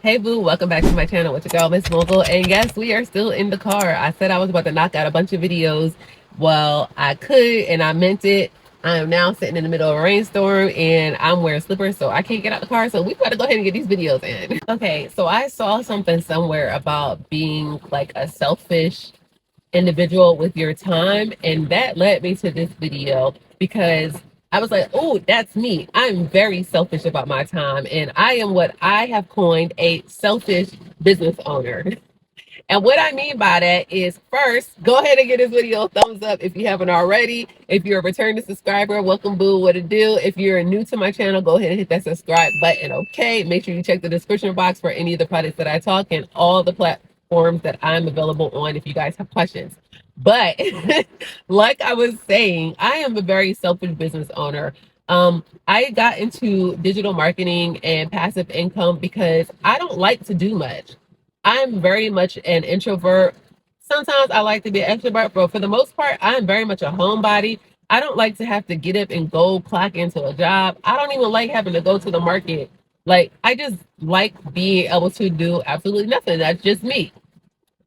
Hey boo, welcome back to my channel with your girl Miss Mogul. And yes, we are still in the car. I said I was about to knock out a bunch of videos. Well, I could and I meant it. I am now sitting in the middle of a rainstorm and I'm wearing slippers, so I can't get out the car. So we gotta go ahead and get these videos in. Okay, so I saw something somewhere about being like a selfish individual with your time, and that led me to this video because I was like, oh, that's me. I'm very selfish about my time, and I am what I have coined a selfish business owner. And what I mean by that is, first, go ahead and give this video a thumbs up if you haven't already. If you're a returning subscriber, welcome boo, what it do. If you're new to my channel, go ahead and hit that subscribe button, okay? Make sure you check the description box for any of the products that I talk and all the platforms that I'm available on if you guys have questions. But like I was saying, I am a very selfish business owner. I got into digital marketing and passive income because I don't like to do much. I'm very much an introvert. Sometimes I like to be an extrovert, but for the most part, I'm very much a homebody. I don't like to have to get up and go clock into a job. I don't even like having to go to the market. Like, I just like being able to do absolutely nothing. That's just me.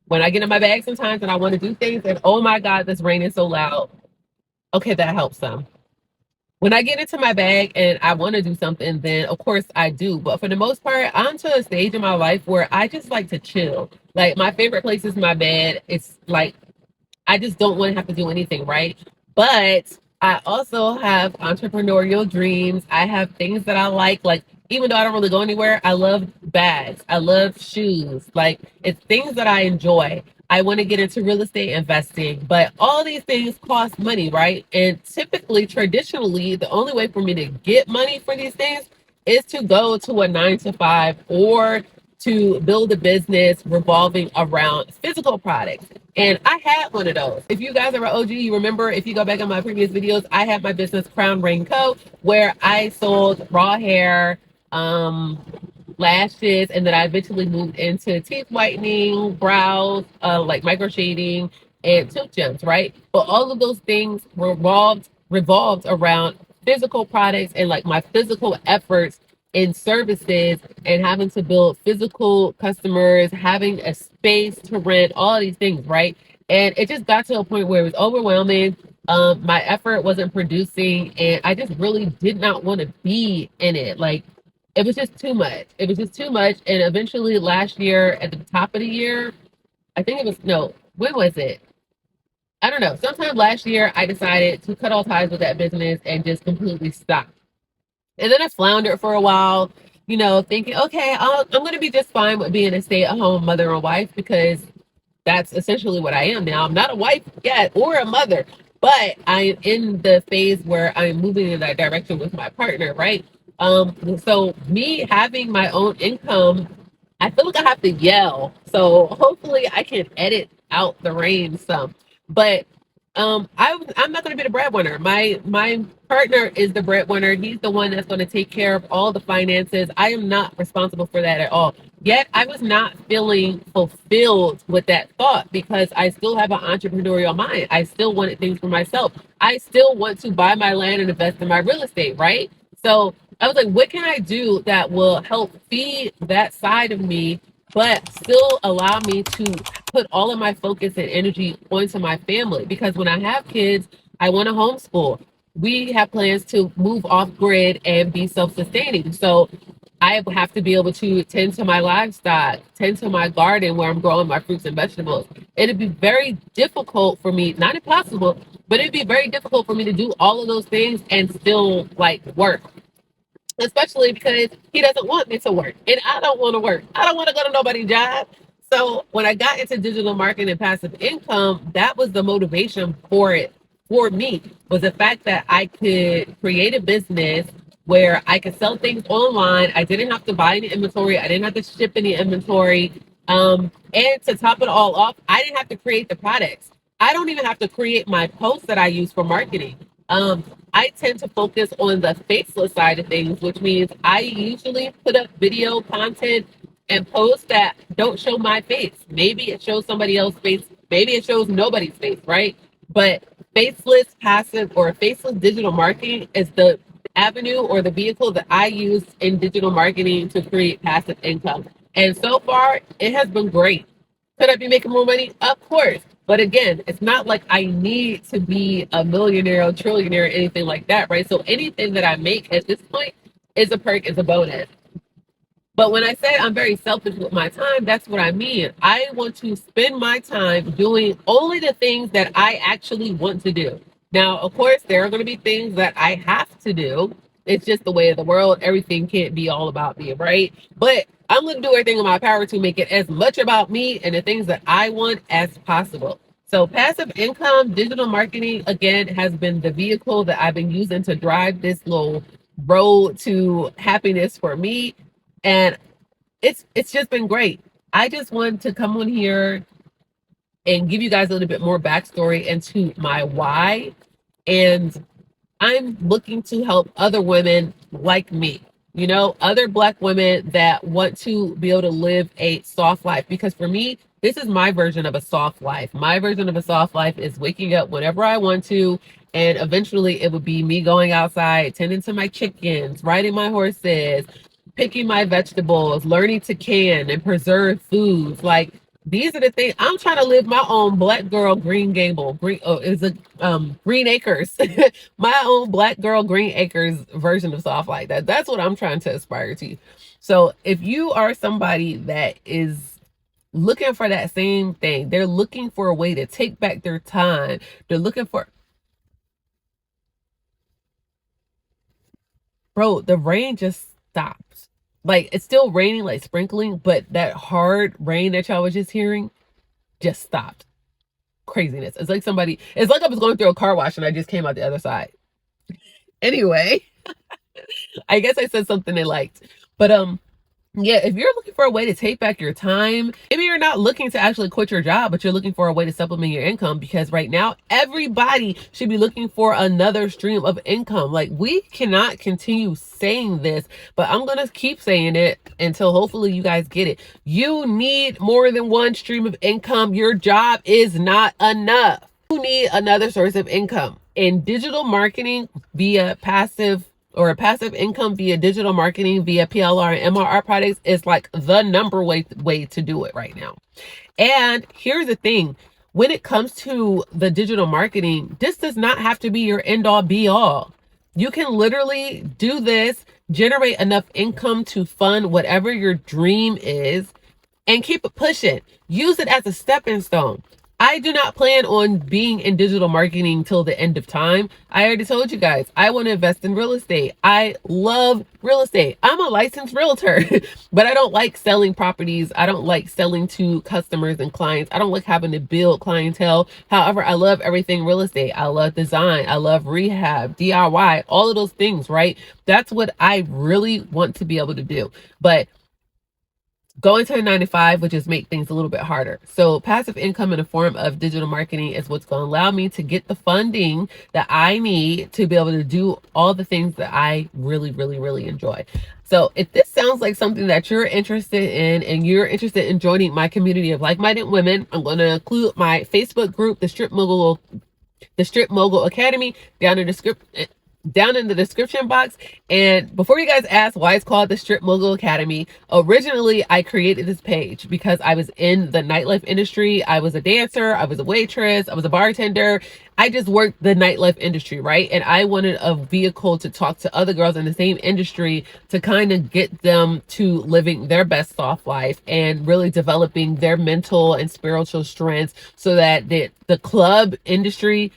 When I get in my bag sometimes and I want to do things, and oh my God, this rain is so loud. Okay, that helps some. When I get into my bag and I want to do something, then of course I do. But for the most part, I'm to a stage in my life where I just like to chill. Like, my favorite place is my bed. It's like I just don't want to have to do anything, right? But I also have entrepreneurial dreams. I have things that I like even though I don't really go anywhere, I love bags. I love shoes. Like, it's things that I enjoy. I want to get into real estate investing, but all these things cost money, right? And typically, traditionally, the only way for me to get money for these things is to go to a 9 to 5 or to build a business revolving around physical products. And I had one of those. If you guys are an OG, you remember, if you go back on my previous videos, I had my business Crown Rain Co., where I sold raw hair, um, lashes, and then I eventually moved into teeth whitening, brows, like micro shading, and tooth gems, right? But all of those things revolved around physical products and like my physical efforts in services and having to build physical customers, having a space to rent, all of these things, right? And it just got to a point where it was overwhelming. My effort wasn't producing, and I just really did not want to be in it. Like, it was just too much. It was just too much. And eventually, last year, at the top of the year, I think it was, no, when was it? I don't know. Sometime last year, I decided to cut all ties with that business and just completely stop. And then I floundered for a while, thinking, okay, I'm going to be just fine with being a stay-at-home mother or wife, because that's essentially what I am now. I'm not a wife yet or a mother, but I am in the phase where I'm moving in that direction with my partner, right? So me having my own income, I feel like I have to yell. So hopefully I can edit out the rain some. But I'm not going to be the breadwinner. My partner is the breadwinner. He's the one that's going to take care of all the finances. I am not responsible for that at all. Yet I was not feeling fulfilled with that thought, because I still have an entrepreneurial mind. I still wanted things for myself. I still want to buy my land and invest in my real estate, right? So I was like, what can I do that will help feed that side of me, but still allow me to put all of my focus and energy onto my family? Because when I have kids, I want to homeschool. We have plans to move off grid and be self-sustaining. So I have to be able to tend to my livestock, tend to my garden where I'm growing my fruits and vegetables. It'd be very difficult for me, not impossible, but it'd be very difficult for me to do all of those things and still like work, especially because he doesn't want me to work and I don't want to work. I don't want to go to nobody's job. So when I got into digital marketing and passive income, that was the motivation for it for me, was the fact that I could create a business where I could sell things online. I didn't have to buy any inventory. I didn't have to ship any inventory. And to top it all off, I didn't have to create the products. I don't even have to create my posts that I use for marketing. I tend to focus on the faceless side of things, which means I usually put up video content and posts that don't show my face. Maybe it shows somebody else's face. Maybe it shows nobody's face, right? But faceless passive or faceless digital marketing is the avenue or the vehicle that I use in digital marketing to create passive income. And so far, it has been great. Could I be making more money? Of course. But again, it's not like I need to be a millionaire, a trillionaire, anything like that, right? So anything that I make at this point is a perk, is a bonus. But when I say I'm very selfish with my time, that's what I mean. I want to spend my time doing only the things that I actually want to do. Now, of course, there are going to be things that I have to do. It's just the way of the world. Everything can't be all about me, right? But I'm going to do everything in my power to make it as much about me and the things that I want as possible. So, passive income, digital marketing, again, has been the vehicle that I've been using to drive this little road to happiness for me, and it's just been great. I just wanted to come on here and give you guys a little bit more backstory into my why. And I'm looking to help other women like me, you know, other Black women that want to be able to live a soft life. Because for me, this is my version of a soft life. My version of a soft life is waking up whenever I want to. And eventually it would be me going outside, tending to my chickens, riding my horses, picking my vegetables, learning to can and preserve foods. Like, these are the things I'm trying to live my own Black girl Green Gable. Green is a Green Acres. My own Black girl Green Acres version of soft like that. That's what I'm trying to aspire to. So if you are somebody that is looking for that same thing, they're looking for a way to take back their time. They're looking for, bro, the rain just stopped. Like, it's still raining, like sprinkling, but that hard rain that y'all was just hearing just stopped. Craziness. It's like somebody, it's like I was going through a car wash and I just came out the other side. Anyway, I guess I said something they liked. But yeah, if you're looking for a way to take back your time, maybe you're not looking to actually quit your job, but you're looking for a way to supplement your income, because right now everybody should be looking for another stream of income. Like, we cannot continue saying this, but I'm going to keep saying it until hopefully you guys get it. You need more than one stream of income. Your job is not enough. You need another source of income. In digital marketing via passive, or a passive income via digital marketing via PLR and MRR products is like the number way to do it right now. And here's the thing, when it comes to the digital marketing, this does not have to be your end all be all. You can literally do this, generate enough income to fund whatever your dream is, and keep it pushing. Use it as a stepping stone. I do not plan on being in digital marketing till the end of time. I already told you guys, I want to invest in real estate. I love real estate. I'm a licensed realtor, but I don't like selling properties. I don't like selling to customers and clients. I don't like having to build clientele. However, I love everything real estate. I love design. I love rehab, DIY, all of those things, right? That's what I really want to be able to do. But going to a 9 to 5 would just make things a little bit harder. So passive income in the form of digital marketing is what's going to allow me to get the funding that I need to be able to do all the things that I really, really, really enjoy. So if this sounds like something that you're interested in, and you're interested in joining my community of like-minded women, I'm going to include my Facebook group, the Strip Mogul Academy, down in the description box. And before you guys ask why it's called the Strip Mogul Academy, originally I created this page because I was in the nightlife industry. I was a dancer, I was a waitress, I was a bartender. I just worked the nightlife industry, right? And I wanted a vehicle to talk to other girls in the same industry to kind of get them to living their best soft life and really developing their mental and spiritual strengths, so that the club industry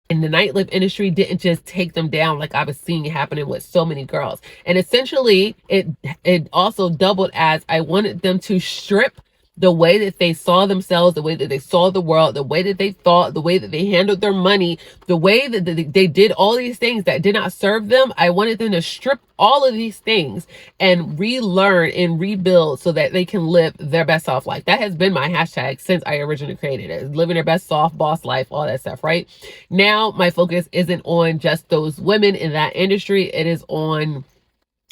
in the nightlife industry didn't just take them down like I was seeing happening with so many girls. And essentially it also doubled as I wanted them to strip the way that they saw themselves, the way that they saw the world, the way that they thought, the way that they handled their money, the way that they did all these things that did not serve them. I wanted them to strip all of these things and relearn and rebuild so that they can live their best soft life. That has been my hashtag since I originally created it. Living their best soft boss life, all that stuff, right? Now my focus isn't on just those women in that industry. It is on,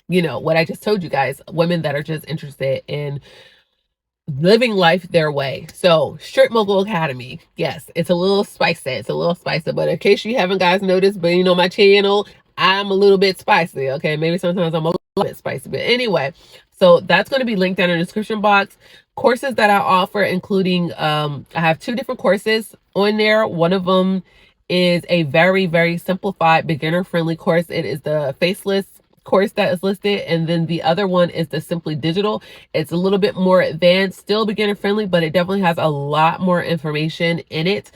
you know, what I just told you guys, women that are just interested in living life their way. So Strip Mogul Academy, yes, it's a little spicy, but in case you haven't guys noticed, but you know my channel, I'm a little bit spicy, okay? Maybe sometimes I'm a little bit spicy, but anyway, So that's going to be linked down in the description box. Courses that I offer, including I have 2 different courses on there. One of them is a very, very simplified beginner friendly course. It is the faceless course that is listed, and then the other one is the simply digital. It's a little bit more advanced, still beginner friendly, but it definitely has a lot more information in it.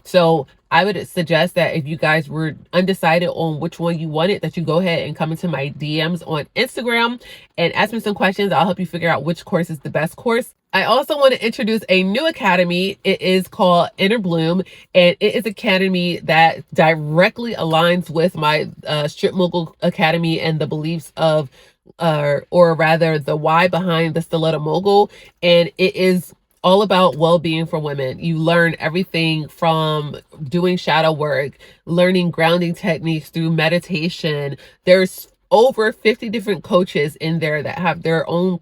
So I would suggest that if you guys were undecided on which one you wanted, that you go ahead and come into my DMs on Instagram and ask me some questions. I'll help you figure out which course is the best course. I also want to introduce a new academy. It is called Inner Bloom, and it is an academy that directly aligns with my Strip Mogul Academy and the beliefs of, or rather the why behind the Stiletto Mogul. And it is all about well-being for women. You learn everything from doing shadow work, learning grounding techniques through meditation. There's over 50 different coaches in there that have their own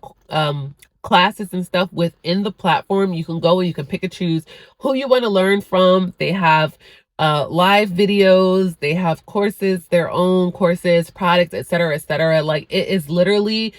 classes and stuff within the platform. You can go and you can pick and choose who you want to learn from. They have live videos, they have courses, their own courses, products, etc., etc. Like, it is literally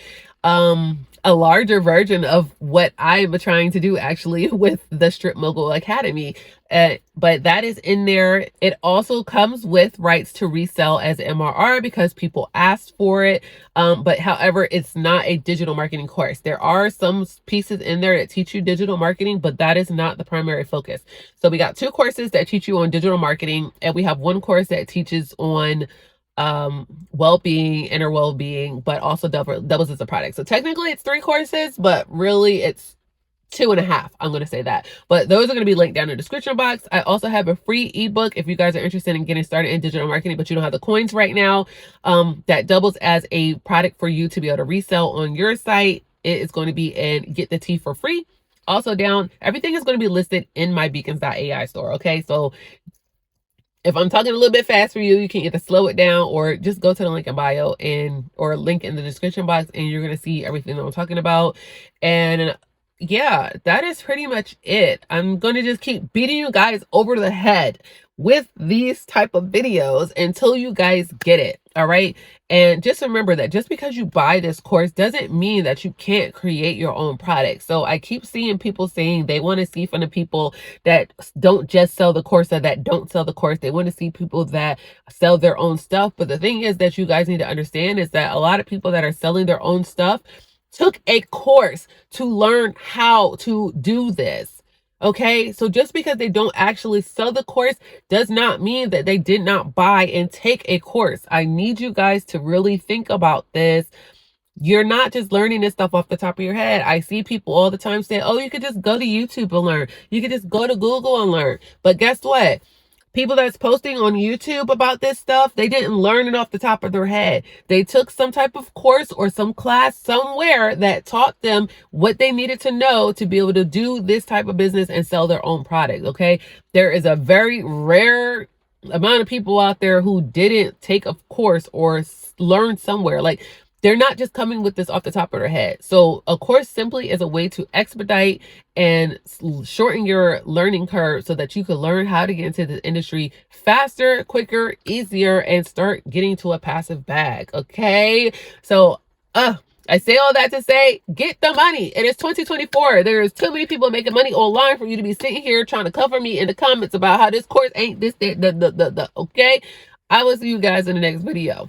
a larger version of what I'm trying to do actually with the Strip Mogul Academy. But that is in there. It also comes with rights to resell as MRR because people asked for it. But however, it's not a digital marketing course. There are some pieces in there that teach you digital marketing, but that is not the primary focus. So we got 2 courses that teach you on digital marketing, and we have 1 course that teaches on well-being, inner well-being, but also doubles as a product. So technically it's 3 courses, but really it's 2.5. I'm going to say that, but those are going to be linked down in the description box. I also have a free ebook if you guys are interested in getting started in digital marketing, but you don't have the coins right now, that doubles as a product for you to be able to resell on your site. It is going to be in Get the Tea for free. Also down, everything is going to be listed in my beacons.ai store. Okay, so if I'm talking a little bit fast for you, you can either slow it down or just go to the link in bio or link in the description box, and you're going to see everything that I'm talking about. And yeah, that is pretty much it. I'm going to just keep beating you guys over the head with these type of videos until you guys get it. All right. And just remember that just because you buy this course doesn't mean that you can't create your own product. So I keep seeing people saying they want to see from the people that don't just sell the course or that don't sell the course. They want to see people that sell their own stuff. But the thing is that you guys need to understand is that a lot of people that are selling their own stuff took a course to learn how to do this. Okay, so just because they don't actually sell the course does not mean that they did not buy and take a course. I need you guys to really think about this. You're not just learning this stuff off the top of your head. I see people all the time say, oh, you could just go to YouTube and learn. You could just go to Google and learn. But guess what? People that's posting on YouTube about this stuff, they didn't learn it off the top of their head. They took some type of course or some class somewhere that taught them what they needed to know to be able to do this type of business and sell their own product. Okay. There is a very rare amount of people out there who didn't take a course or learn somewhere. Like, they're not just coming with this off the top of their head. So a course simply is a way to expedite and shorten your learning curve so that you can learn how to get into the industry faster, quicker, easier, and start getting to a passive bag. Okay. So, I say all that to say, get the money. It is 2024. There's too many people making money online for you to be sitting here trying to cover me in the comments about how this course ain't this, that, okay. I will see you guys in the next video.